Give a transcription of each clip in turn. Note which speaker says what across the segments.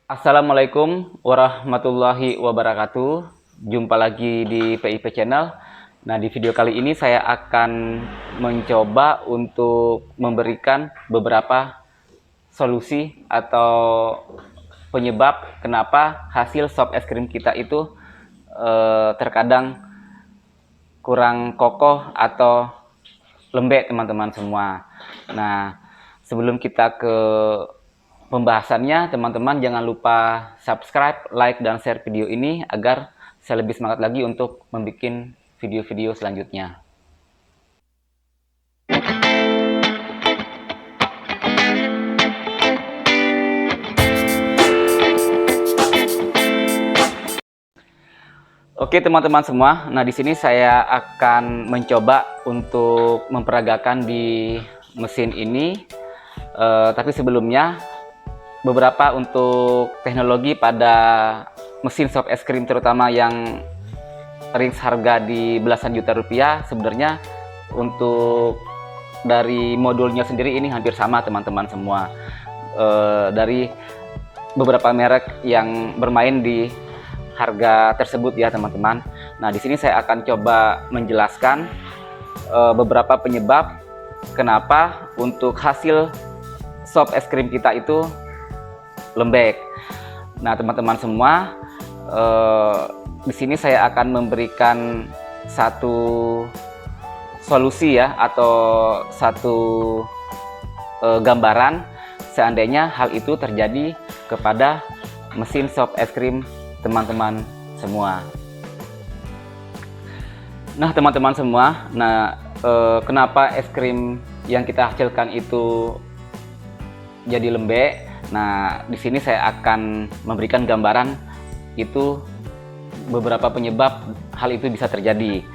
Speaker 1: Assalamualaikum warahmatullahi wabarakatuh. Jumpa lagi di PIP Channel. Nah, di video kali ini saya akan mencoba untuk memberikan beberapa solusi atau penyebab kenapa hasil sop es krim kita itu terkadang kurang kokoh atau lembek, teman-teman semua. Nah, sebelum kita ke pembahasannya, teman-teman jangan lupa subscribe, like, dan share video ini agar saya lebih semangat lagi untuk membuat video-video selanjutnya. Oke, teman-teman semua. Nah, di sini saya akan mencoba untuk memperagakan di mesin ini. Tapi sebelumnya, beberapa untuk teknologi pada mesin sop es krim terutama yang range harga di belasan juta rupiah, sebenarnya untuk dari modulnya sendiri ini hampir sama, teman-teman semua. Dari beberapa merek yang bermain di harga tersebut ya, teman-teman. Nah, di sini saya akan coba menjelaskan beberapa penyebab kenapa untuk hasil sop es krim kita itu lembek. Nah, teman-teman semua, di sini saya akan memberikan satu solusi ya, atau satu gambaran seandainya hal itu terjadi kepada mesin sop es krim teman-teman semua. Nah, teman-teman semua, kenapa es krim yang kita hasilkan itu jadi lembek? Nah, di sini saya akan memberikan gambaran itu beberapa penyebab hal itu bisa terjadi.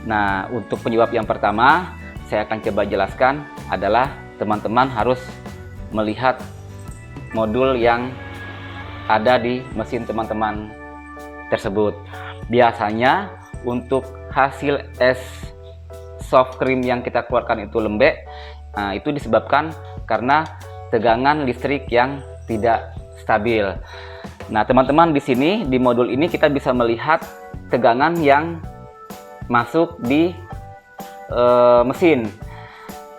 Speaker 1: Nah, untuk penyebab yang pertama, saya akan coba jelaskan adalah teman-teman harus melihat modul yang ada di mesin teman-teman tersebut. Biasanya untuk hasil es soft cream yang kita keluarkan itu lembek, itu disebabkan karena tegangan listrik yang tidak stabil. Nah, teman-teman, di sini di modul ini kita bisa melihat tegangan yang masuk di mesin.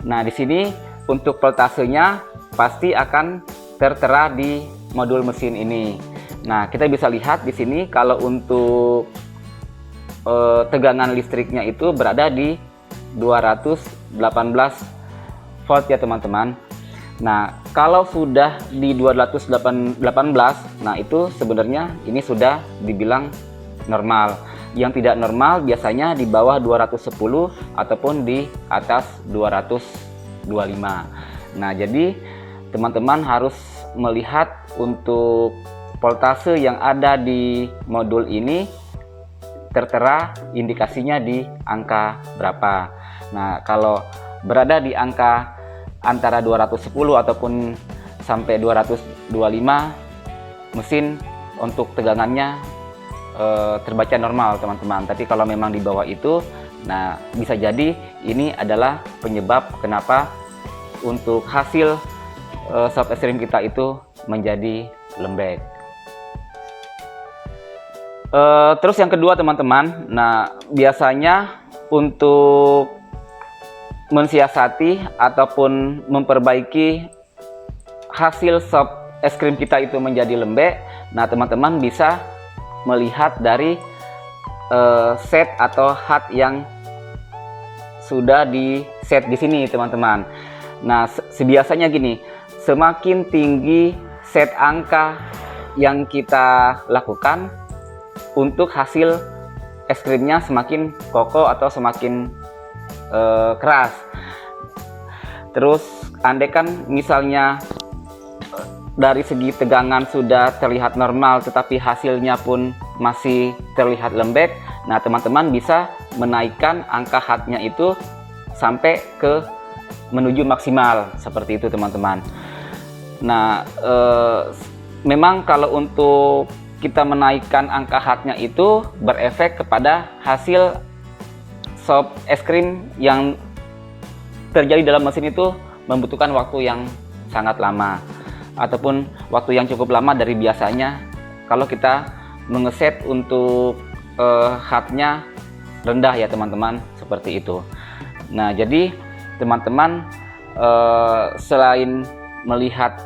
Speaker 1: Nah, di sini untuk voltasenya pasti akan tertera di modul mesin ini. Nah, kita bisa lihat di sini kalau untuk tegangan listriknya itu berada di 218 volt ya, teman-teman. Nah, kalau sudah di 218, nah itu sebenarnya ini sudah dibilang normal. Yang tidak normal biasanya di bawah 210 ataupun di atas 225. Nah, jadi teman-teman harus melihat untuk voltase yang ada di modul ini tertera indikasinya di angka berapa. Nah, kalau berada di angka antara 210 ataupun sampai 225, mesin untuk tegangannya terbaca normal, teman-teman. Tapi kalau memang di bawah itu, nah bisa jadi ini adalah penyebab kenapa untuk hasil sop es krim kita itu menjadi lembek. Terus yang kedua, teman-teman, nah biasanya untuk mensiasati ataupun memperbaiki hasil sop es krim kita itu menjadi lembek, nah teman-teman bisa melihat dari set atau hat yang sudah di set di sini, teman-teman. Nah, sebiasanya gini, semakin tinggi set angka yang kita lakukan, untuk hasil es krimnya semakin kokoh atau semakin keras. Terus andaikan misalnya dari segi tegangan sudah terlihat normal tetapi hasilnya pun masih terlihat lembek, nah teman-teman bisa menaikkan angka hatnya itu sampai ke menuju maksimal seperti itu, teman-teman. Nah, memang kalau untuk kita menaikkan angka hatnya itu berefek kepada hasil sop es krim yang terjadi dalam mesin itu membutuhkan waktu yang sangat lama. ataupun waktu yang cukup lama dari biasanya kalau kita mengeset untuk HUD-nya rendah ya teman-teman, seperti itu. Nah, jadi teman-teman selain melihat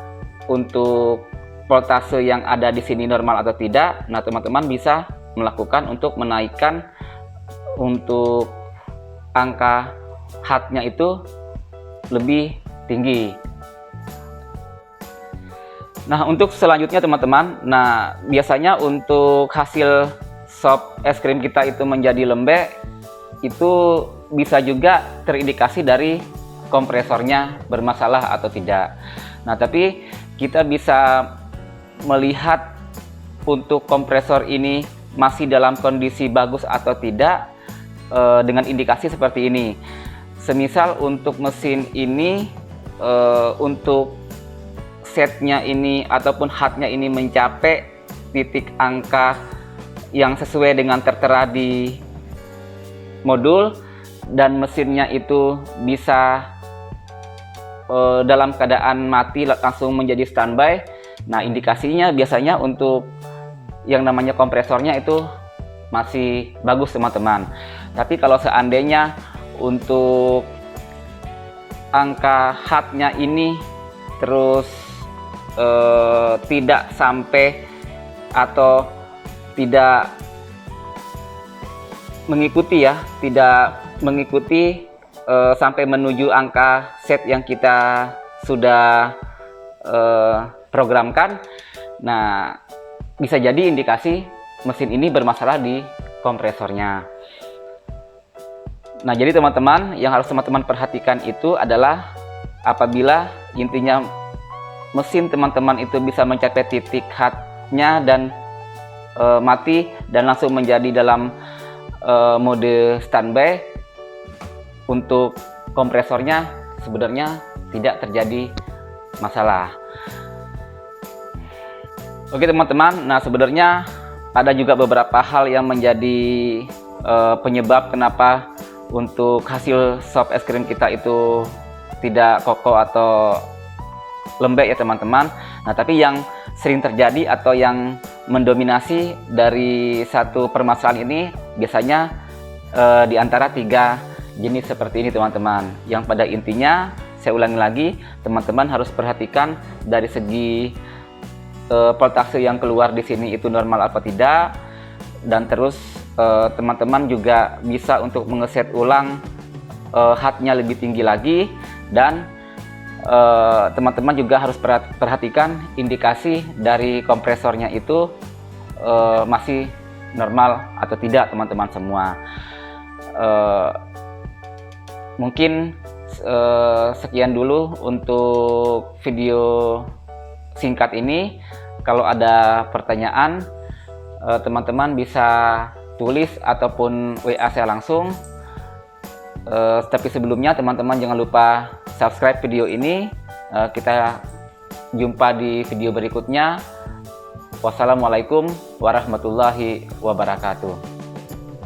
Speaker 1: untuk voltase yang ada di sini normal atau tidak, nah teman-teman bisa melakukan untuk menaikkan untuk angka HUD-nya itu lebih tinggi. Nah, untuk selanjutnya teman-teman, nah biasanya untuk hasil sop es krim kita itu menjadi lembek, itu bisa juga terindikasi dari kompresornya bermasalah atau tidak. Nah, tapi kita bisa melihat untuk kompresor ini masih dalam kondisi bagus atau tidak dengan indikasi seperti ini. Semisal untuk mesin ini untuk setnya ini ataupun HUD-nya ini mencapai titik angka yang sesuai dengan tertera di modul dan mesinnya itu bisa dalam keadaan mati langsung menjadi standby. Nah, indikasinya biasanya untuk yang namanya kompresornya itu masih bagus teman-teman. Tapi kalau seandainya untuk angka HUD-nya ini terus tidak sampai atau tidak mengikuti sampai menuju angka set yang kita sudah programkan. Nah, bisa jadi indikasi mesin ini bermasalah di kompresornya. Nah, jadi teman-teman yang harus teman-teman perhatikan itu adalah apabila intinya mesin teman-teman itu bisa mencapai titik HUD-nya dan mati dan langsung menjadi dalam mode standby, untuk kompresornya sebenarnya tidak terjadi masalah. Oke teman-teman, nah sebenarnya ada juga beberapa hal yang menjadi penyebab kenapa untuk hasil sop es krim kita itu tidak kokoh atau lembek ya teman-teman. Nah, tapi yang sering terjadi atau yang mendominasi dari satu permasalahan ini biasanya di antara 3 jenis seperti ini teman-teman, yang pada intinya saya ulangi lagi, teman-teman harus perhatikan dari segi voltase yang keluar di sini itu normal apa tidak, dan terus teman-teman juga bisa untuk mengeset ulang HUD-nya lebih tinggi lagi, dan teman-teman juga harus perhatikan indikasi dari kompresornya itu masih normal atau tidak teman-teman semua. Mungkin sekian dulu untuk video singkat ini. Kalau ada pertanyaan teman-teman bisa tulis ataupun WA saya langsung. Tapi sebelumnya teman-teman jangan lupa subscribe video ini. Kita jumpa di video berikutnya. Wassalamualaikum warahmatullahi wabarakatuh.